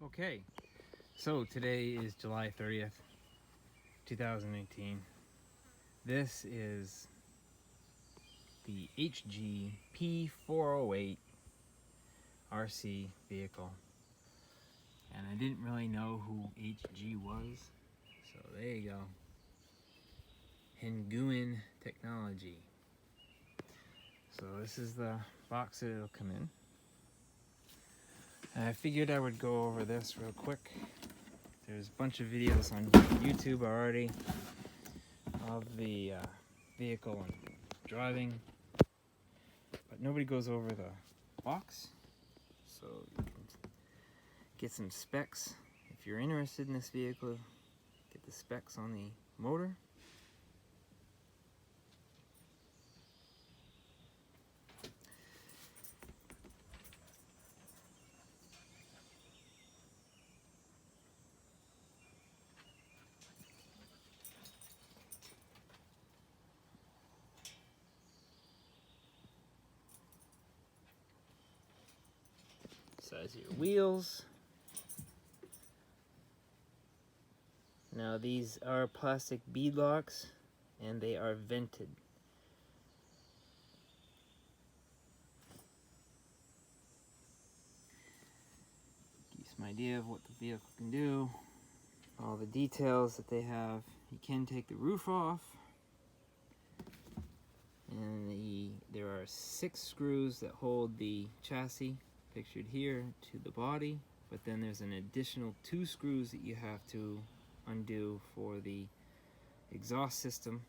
Okay, so today is July 30th, 2018. This is the HG P408 RC vehicle. And I didn't really know who HG was, so there you go. Nguyen Technology. So this is the box that it'll come in. And I figured I would go over this real quick. There's a bunch of videos on YouTube already of the vehicle and driving, but nobody goes over the box, so you can get some specs. If you're interested in this vehicle, get the specs on the motor. Size of your wheels. Now these are plastic bead locks and they are vented. Give you some idea of what the vehicle can do. All the details that they have. You can take the roof off. And there are 6 screws that hold the chassis, pictured here, to the body. But then there's an additional 2 screws that you have to undo for the exhaust system,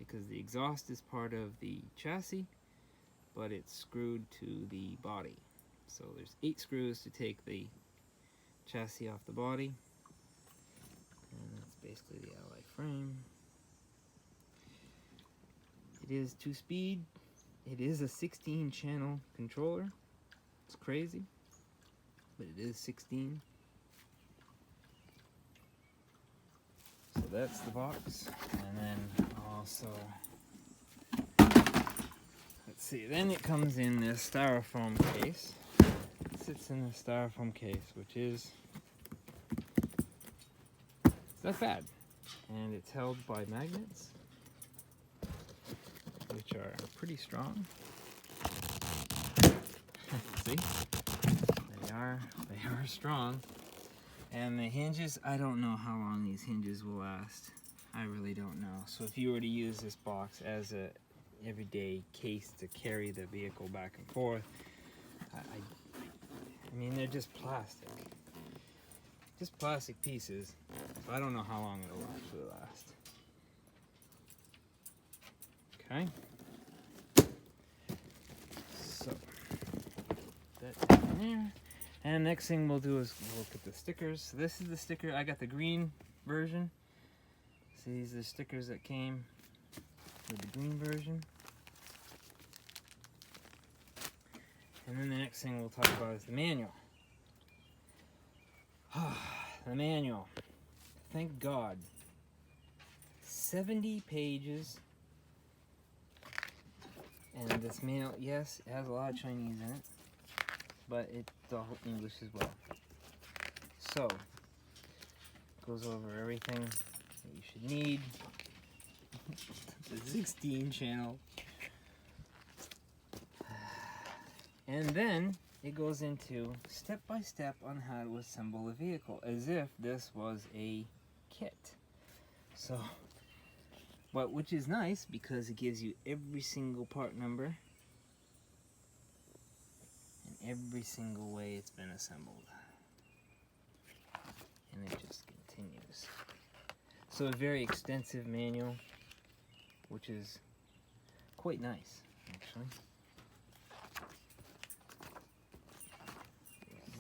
because the exhaust is part of the chassis, but it's screwed to the body. So there's 8 screws to take the chassis off the body. And that's basically the alloy frame. It is 2-speed. It is a 16-channel controller. It's crazy, but it is 16. So that's the box. And then also, let's see, then it comes in this styrofoam case. It sits in the styrofoam case, which is, it's not bad. And it's held by magnets, which are pretty strong. See? They are strong. And the hinges, I don't know how long these hinges will last. I really don't know. So if you were to use this box as a everyday case to carry the vehicle back and forth, I mean, they're just plastic. Just plastic pieces. So I don't know how long it'll actually last. Okay. So that's in there. And next thing we'll do is we'll look at the stickers. So this is the sticker. I got the green version. So these are the stickers that came with the green version. And then the next thing we'll talk about is the manual. The manual. Thank God. 70 pages. And this manual, yes, it has a lot of Chinese in it, but it's all English as well. So, it goes over everything that you should need. The 16 channel. And then it goes into step by step on how to assemble a vehicle, as if this was a kit. So, but which is nice because it gives you every single part number and every single way it's been assembled. And it just continues. So a very extensive manual, which is quite nice, actually.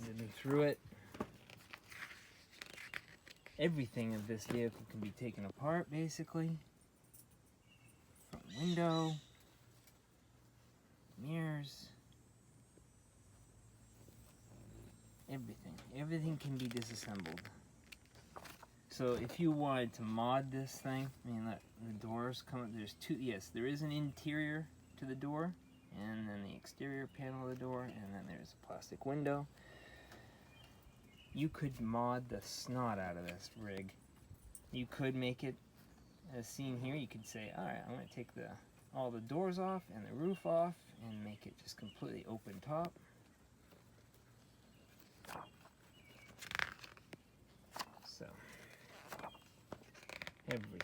Zipping through it. Everything of this vehicle can be taken apart, basically. Front window, mirrors, everything. Everything can be disassembled. So if you wanted to mod this thing, I mean, the doors come up, there's 2, yes, there is an interior to the door, and then the exterior panel of the door, and then there's a plastic window. you could mod the snot out of this rig. You could make it, as seen here, you could say, all right, I'm going to take all the doors off and the roof off and make it just completely open top. So, everything.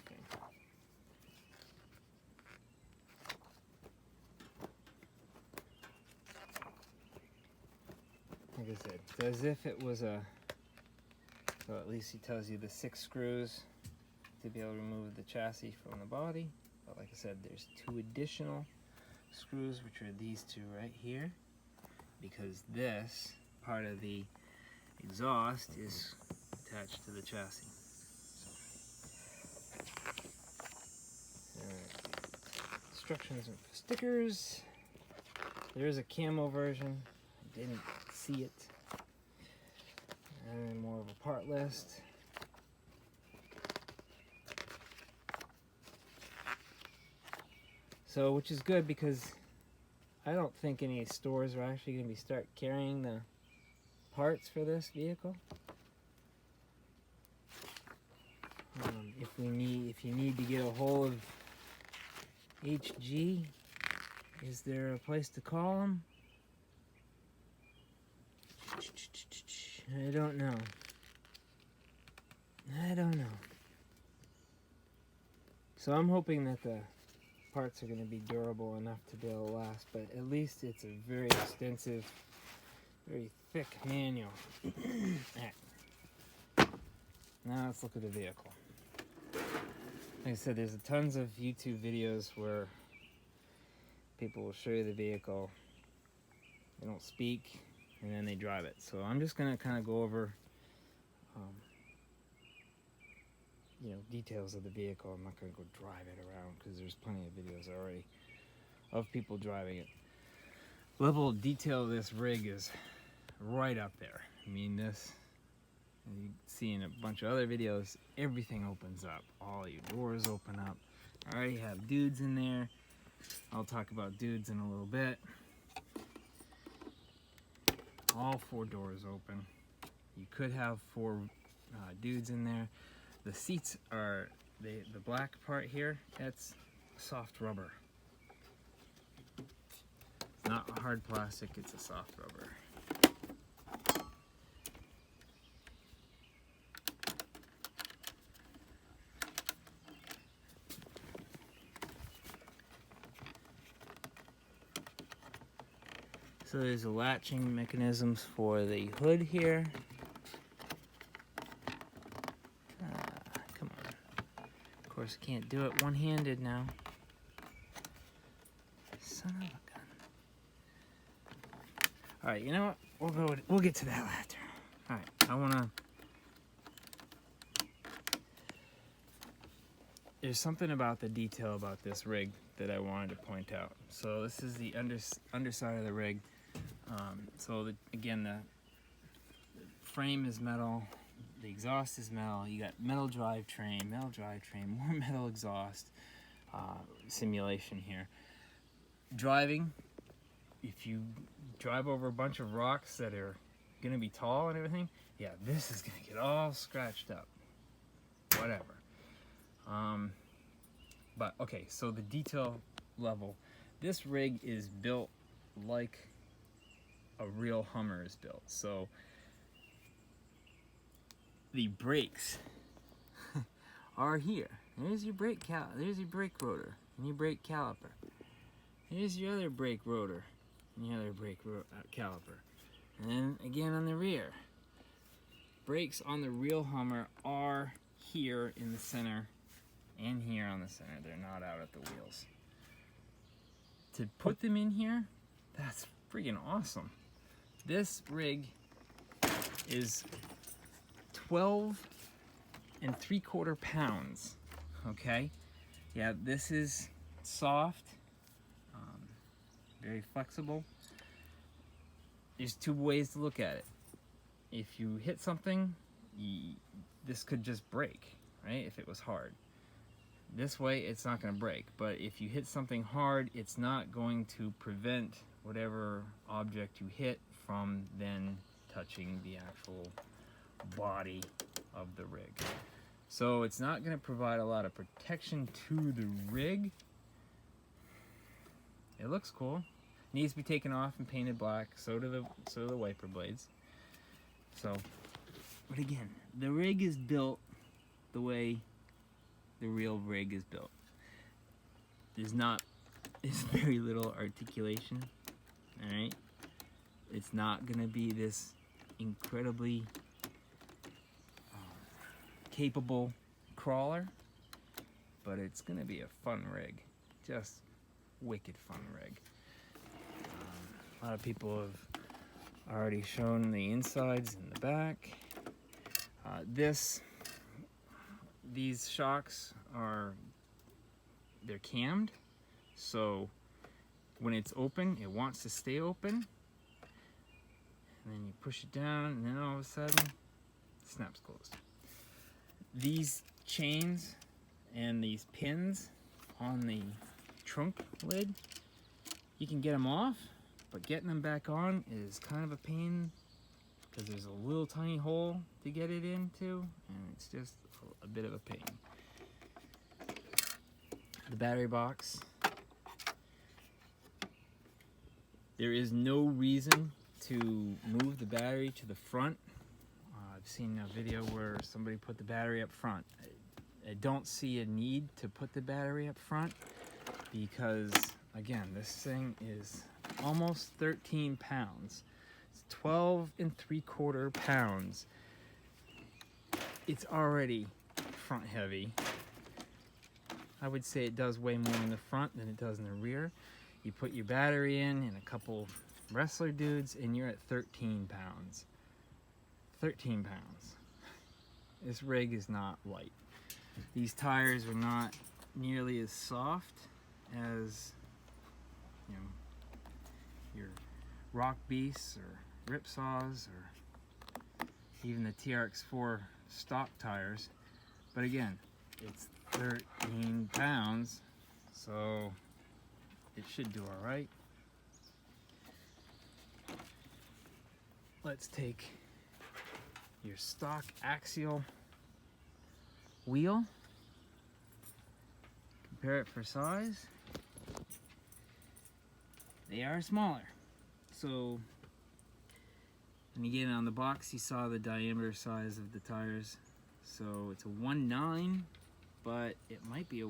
Like I said, it's as if it was a, so at least he tells you the 6 screws to be able to remove the chassis from the body. But like I said, there's 2 additional screws, which are these 2 right here, because this part of the exhaust is attached to the chassis. Instructions and stickers. There is a camo version. I didn't see it. And more of a part list. So, which is good because I don't think any stores are actually going to start carrying the parts for this vehicle. If you need to get a hold of HG, is there a place to call them? I don't know. So I'm hoping that the parts are going to be durable enough to be able to last, but at least it's a very extensive, very thick manual. Now let's look at the vehicle. Like I said, there's tons of YouTube videos where people will show you the vehicle, they don't speak, and then they drive it. So I'm just going to kind of go over details of the vehicle. I'm not going to go drive it around because there's plenty of videos already of people driving it. Level of detail of this rig is right up there. I mean, this, you see in a bunch of other videos, everything opens up. All your doors open up. I already have dudes in there. I'll talk about dudes in a little bit. All 4 doors open. You could have 4 dudes in there. The seats are, the black part here, that's soft rubber. It's not hard plastic, it's a soft rubber. So there's the latching mechanisms for the hood here. Come on. Of course, I can't do it one-handed now. Son of a gun. All right, you know what? We'll get to that after. All right, there's something about the detail about this rig that I wanted to point out. So this is the underside of the rig. Again, the frame is metal, the exhaust is metal, you got metal drivetrain, more metal exhaust, simulation here. Driving, if you drive over a bunch of rocks that are going to be tall and everything, yeah, this is going to get all scratched up. Whatever. But okay, so the detail level. This rig is built like a real Hummer is built. So the brakes are here. There's your brake there's your brake rotor and your brake caliper. Here's your other brake rotor and your other brake caliper. And then again on the rear. Brakes on the real Hummer are here in the center and here on the center. They're not out at the wheels. To put them in here, that's freaking awesome. This rig is 12 3/4 pounds, okay? Yeah, this is soft, very flexible. There's 2 ways to look at it. If you hit something, this could just break, right? If it was hard. This way, it's not going to break. But if you hit something hard, it's not going to prevent whatever object you hit from then touching the actual body of the rig. So it's not going to provide a lot of protection to the rig. It looks cool. Needs to be taken off and painted black. So do the wiper blades. So, but again, the rig is built the way the real rig is built. There's very little articulation. All right. It's not going to be this incredibly capable crawler, but it's going to be a fun rig. Just wicked fun rig. A lot of people have already shown the insides and the back. These shocks they're cammed, so when it's open, it wants to stay open, and then you push it down, and then all of a sudden, it snaps closed. These chains and these pins on the trunk lid, you can get them off, but getting them back on is kind of a pain because there's a little tiny hole to get it into, and it's just a bit of a pain. The battery box. There is no reason to move the battery to the front. I've seen a video where somebody put the battery up front. I don't see a need to put the battery up front because, again, this thing is almost 13 pounds. It's 12 3/4 pounds. It's already front heavy. I would say it does way more in the front than it does in the rear. You put your battery in and a couple wrestler dudes and you're at 13 pounds. 13 pounds. This rig is not light. These tires are not nearly as soft as, you know, your Rock Beasts or Ripsaws or even the TRX4 stock tires. But again, it's 13 pounds, so it should do all right. Let's take your stock axial wheel, compare it for size. They are smaller. So, and again, on the box you saw the diameter size of the tires. So it's a 1.9, but it might be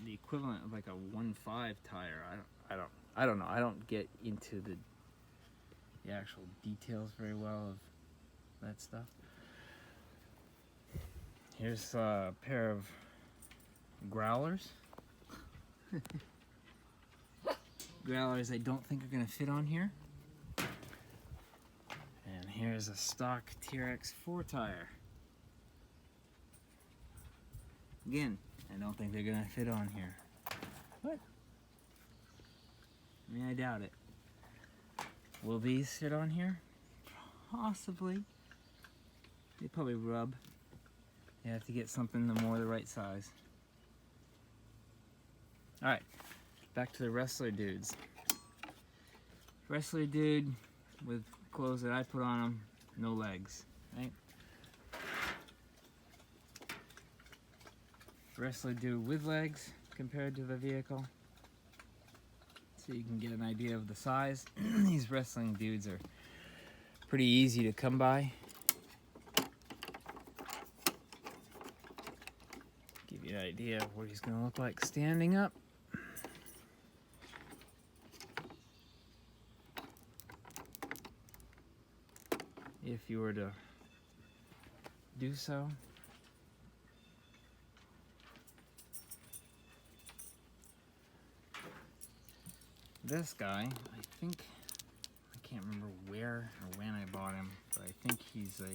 the equivalent of like a 1.5 tire. I don't know. I don't get into the actual details very well of that stuff. Here's a pair of growlers. Growlers I don't think are going to fit on here. And here's a stock TRX4 tire. Again, I don't think they're going to fit on here. But, I mean, I doubt it. Will these fit on here? Possibly. They probably rub. You have to get something the right size. Alright, back to the wrestler dudes. Wrestler dude with clothes that I put on him, no legs, right? Wrestler dude with legs compared to the vehicle. So you can get an idea of the size. These wrestling dudes are pretty easy to come by. Give you an idea of what he's going to look like standing up. If you were to do so. This guy, I can't remember where or when I bought him, but I think he's I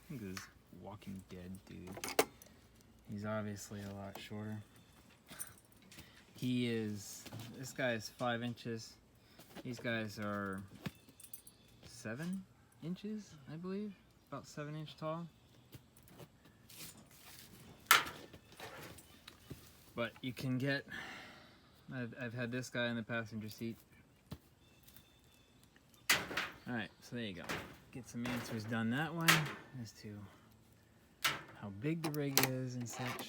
think he's Walking Dead dude. He's obviously a lot shorter. This guy is 5 inches. These guys are 7 inches, I believe. About 7 inch tall. But you can get, I've had this guy in the passenger seat. Alright, so there you go. Get some answers done that way as to how big the rig is and such.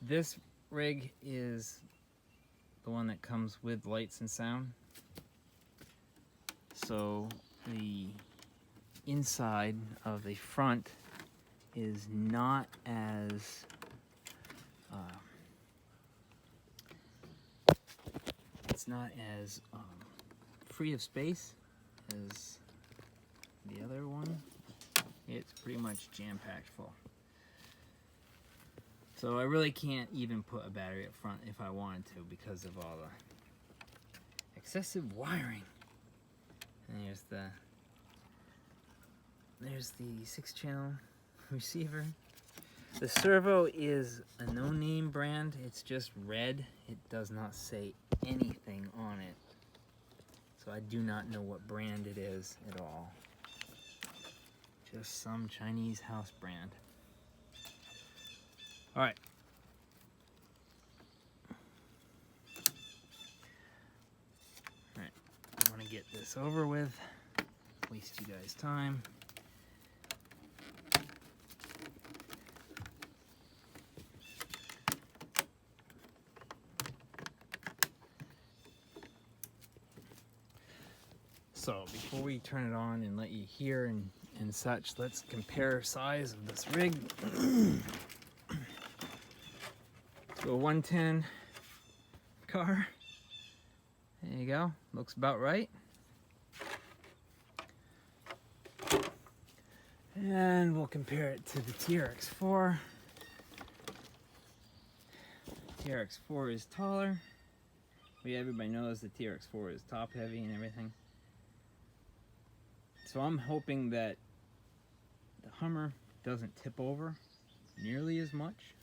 This rig is the one that comes with lights and sound. So the inside of the front is not as it's not as free of space as the other one. It's pretty much jam-packed full. So I really can't even put a battery up front if I wanted to because of all the excessive wiring. And there's the 6-channel receiver. The servo is a no-name brand. It's just red. It does not say anything on it. So I do not know what brand it is at all. Just some Chinese house brand. All right. All right. I want to get this over with. Waste you guys time. So before we turn it on and let you hear and such, let's compare size of this rig. So a 110 car. There you go. Looks about right. And we'll compare it to the TRX4. TRX4 is taller. Everybody knows the TRX4 is top heavy and everything. So I'm hoping that the Hummer doesn't tip over nearly as much.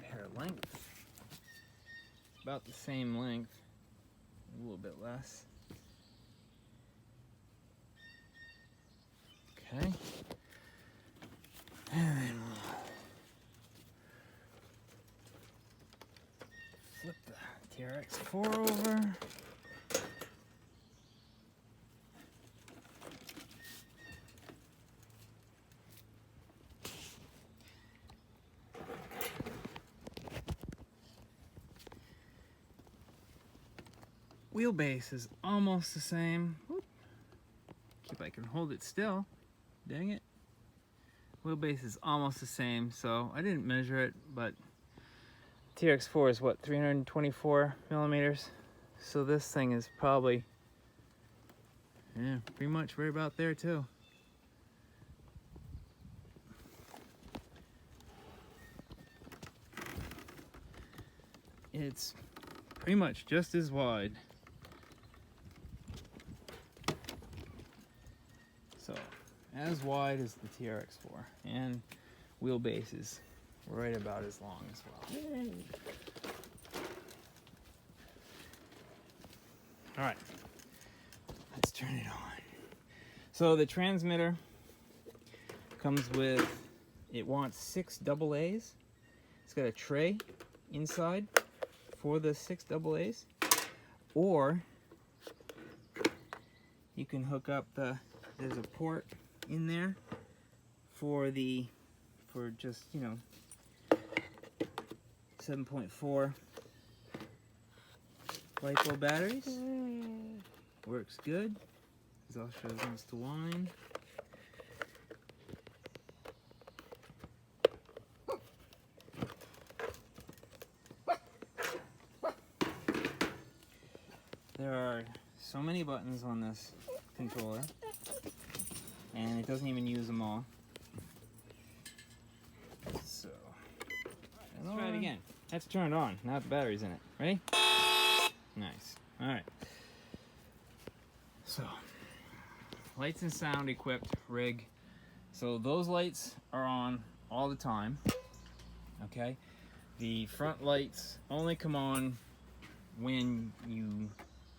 Hair length. It's about the same length, a little bit less. Okay. And then we'll flip the TRX4 over. Wheelbase is almost the same. Whoop. If I can hold it still. Dang it. Wheelbase is almost the same, so I didn't measure it, but TRX4 is what, 324 millimeters? So this thing is probably, yeah, pretty much right about there too. It's pretty much just as wide. So, as wide as the TRX4, and wheelbase is right about as long as well. All right, let's turn it on. So the transmitter comes with, it wants 6 AA's. It's got a tray inside for the 6 AA's, or you can hook up there's a port in there for just, you know, 7.4 LiPo batteries. Works good. This also goes to wine. There are so many buttons on this controller, and it doesn't even use them all. So, let's try it again. That's turned on. Now the battery's in it. Ready? Nice. All right. So, lights and sound equipped rig. So those lights are on all the time. Okay. The front lights only come on when you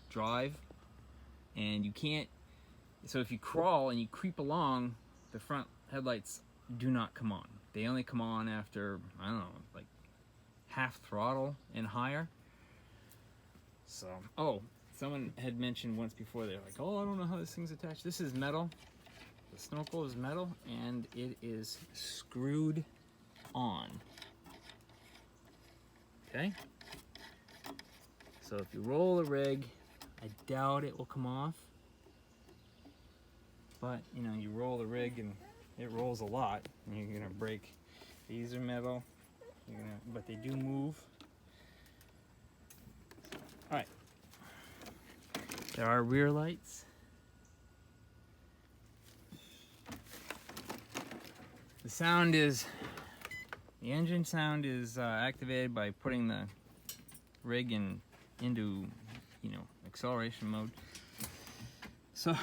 drive, and you can't So if you crawl and you creep along, the front headlights do not come on. They only come on after, I don't know, like half throttle and higher. So, oh, someone had mentioned once before, they're like, oh, I don't know how this thing's attached. This is metal. The snorkel is metal, and it is screwed on. Okay? So if you roll the rig, I doubt it will come off. But, you know, you roll the rig and it rolls a lot, and you're gonna break. These are metal, but they do move. All right. There are rear lights. The engine sound is activated by putting the rig into, you know, acceleration mode. So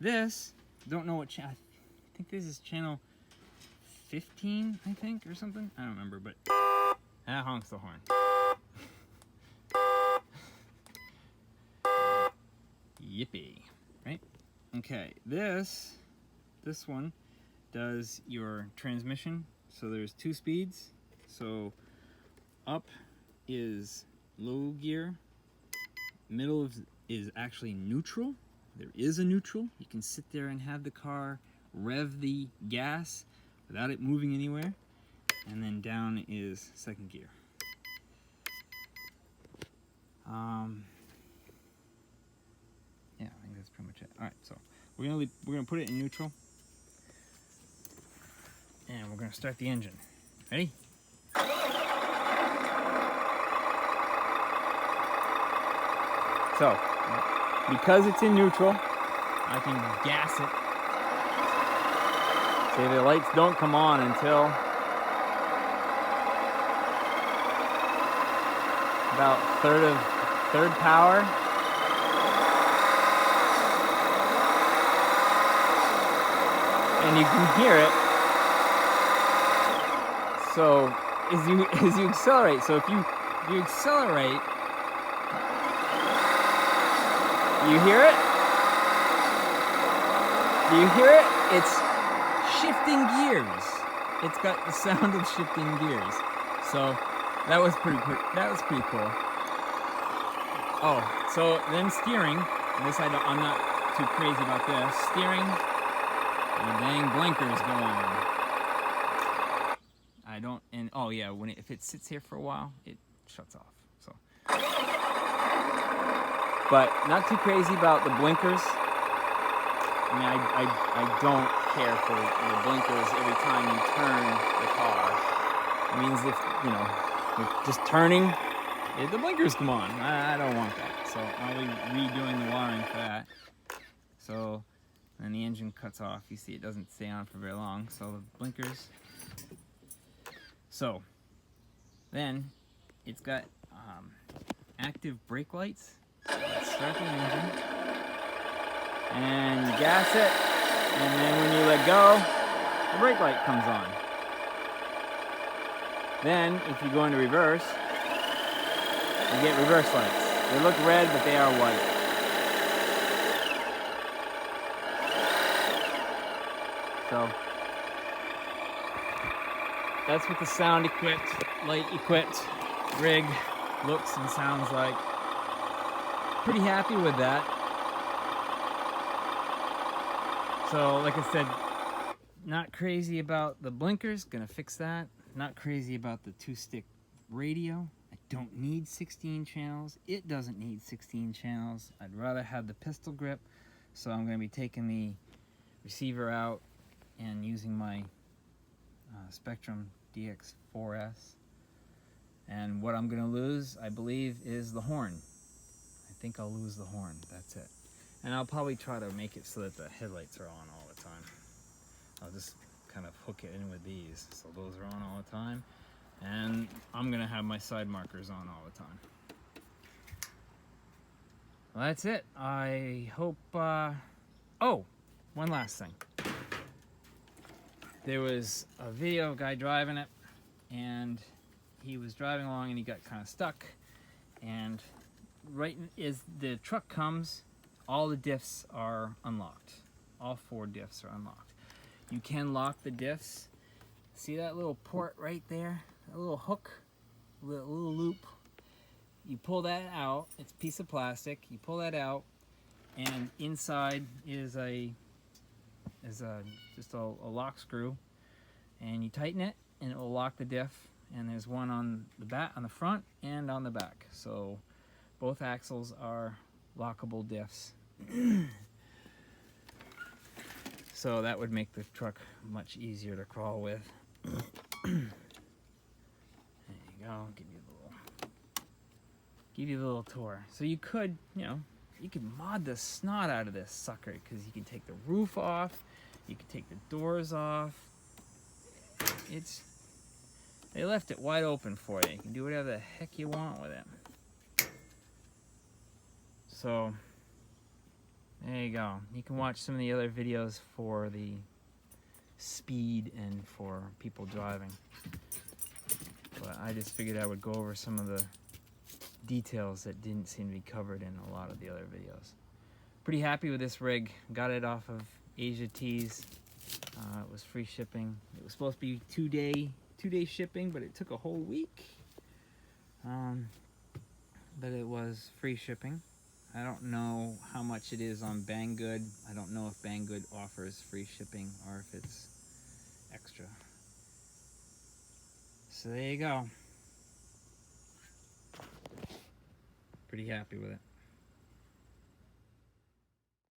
this, don't know what channel, I think this is channel 15, I think, or something. I don't remember, but that honks the horn. Yippee, right? Okay, this one does your transmission. So there's 2 speeds. So up is low gear, middle is actually neutral. There is a neutral. You can sit there and have the car rev the gas without it moving anywhere. And then down is second gear. Yeah, I think that's pretty much it. All right, so we're gonna put it in neutral, and we're gonna start the engine. Ready? So, because it's in neutral, I can gas it. See, the lights don't come on until about third power. And you can hear it. So as you accelerate, so if you accelerate, you hear it? Do you hear it? It's shifting gears. It's got the sound of shifting gears. So that was pretty cool. Oh, so then steering. This I'm not too crazy about this. Steering. The dang blinkers go on. I don't, and oh yeah, if it sits here for a while, it shuts off. So, but not too crazy about the blinkers. I mean, I don't care for the blinkers every time you turn the car. It means if you're just turning, the blinkers come on. I don't want that. So I'll be redoing the wiring for that. So. And the engine cuts off. You see it doesn't stay on for very long. So the blinkers. So then it's got active brake lights. Let's start the engine. And you gas it. And then when you let go, the brake light comes on. Then if you go into reverse, you get reverse lights. They look red, but they are white. So that's what the sound equipped, light equipped rig looks and sounds like. Pretty happy with that. So like I said, not crazy about the blinkers, gonna fix that. Not crazy about the 2-stick radio. I don't need 16 channels. It doesn't need 16 channels. I'd rather have the pistol grip. So I'm gonna be taking the receiver out and using my Spectrum DX4S. And what I'm gonna lose, I believe, is the horn. I think I'll lose the horn, that's it. And I'll probably try to make it so that the headlights are on all the time. I'll just kind of hook it in with these, so those are on all the time. And I'm gonna have my side markers on all the time. Well, that's it. I hope, oh, one last thing. There was a video of a guy driving it, and he was driving along and he got kind of stuck. And right as the truck comes, all the diffs are unlocked. All 4 diffs are unlocked. You can lock the diffs. See that little port right there? That little hook, little loop. You pull that out. It's a piece of plastic. You pull that out, and inside is just a lock screw, and you tighten it, and it will lock the diff. And there's one on the front and on the back. So both axles are lockable diffs. So that would make the truck much easier to crawl with. There you go. Give you a little tour. So you could, you could mod the snot out of this sucker, because you can take the roof off, you can take the doors off. They left it wide open for you. You can do whatever the heck you want with it. So there you go. You can watch some of the other videos for the speed and for people driving. But I just figured I would go over some of the details that didn't seem to be covered in a lot of the other videos. Pretty happy with this rig. Got it off of Asia Tees. It was free shipping. It was supposed to be two-day shipping, but it took a whole week. But it was free shipping. I don't know how much it is on Banggood. I don't know if Banggood offers free shipping or if it's extra. So there you go. Pretty happy with it.